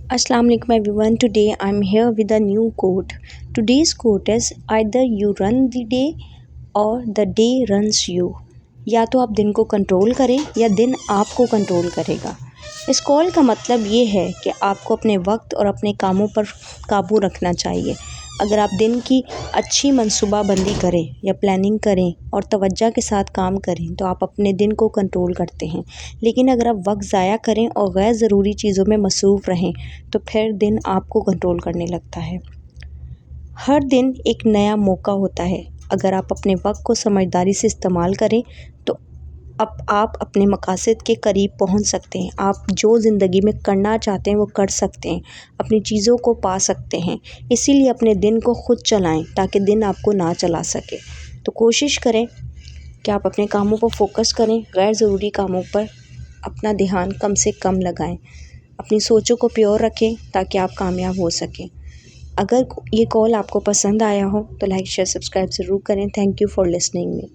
Assalamu alaikum everyone. Today I'm here with a new quote. Today's quote is either you run the day or the day runs you. या तो आप दिन को control करें या दिन आपको कंट्रोल करेगा। इस कॉल का मतलब ये है कि आपको अपने वक्त और अपने कामों पर काबू रखना चाहिए। अगर आप दिन की अच्छी मंसूबाबंदी करें या प्लानिंग करें और तवज्जो के साथ काम करें तो आप अपने दिन को कंट्रोल करते हैं। लेकिन अगर आप वक्त ज़ाया करें और गैर ज़रूरी चीज़ों में मसरूफ़ रहें तो फिर दिन आपको कंट्रोल करने लगता है। हर दिन एक नया मौका होता है। अगर आप अपने वक्त को समझदारी से इस्तेमाल करें तो अब आप अपने मकासद के करीब पहुंच सकते हैं। आप जो ज़िंदगी में करना चाहते हैं वो कर सकते हैं, अपनी चीज़ों को पा सकते हैं। इसीलिए अपने दिन को खुद चलाएं ताकि दिन आपको ना चला सके। तो कोशिश करें कि आप अपने कामों पर फोकस करें, गैर ज़रूरी कामों पर अपना ध्यान कम से कम लगाएं। अपनी सोचों को प्योर रखें ताकि आप कामयाब हो सकें। अगर ये कॉल आपको पसंद आया हो तो लाइक शेयर सब्सक्राइब ज़रूर करें। Thank you for listening me.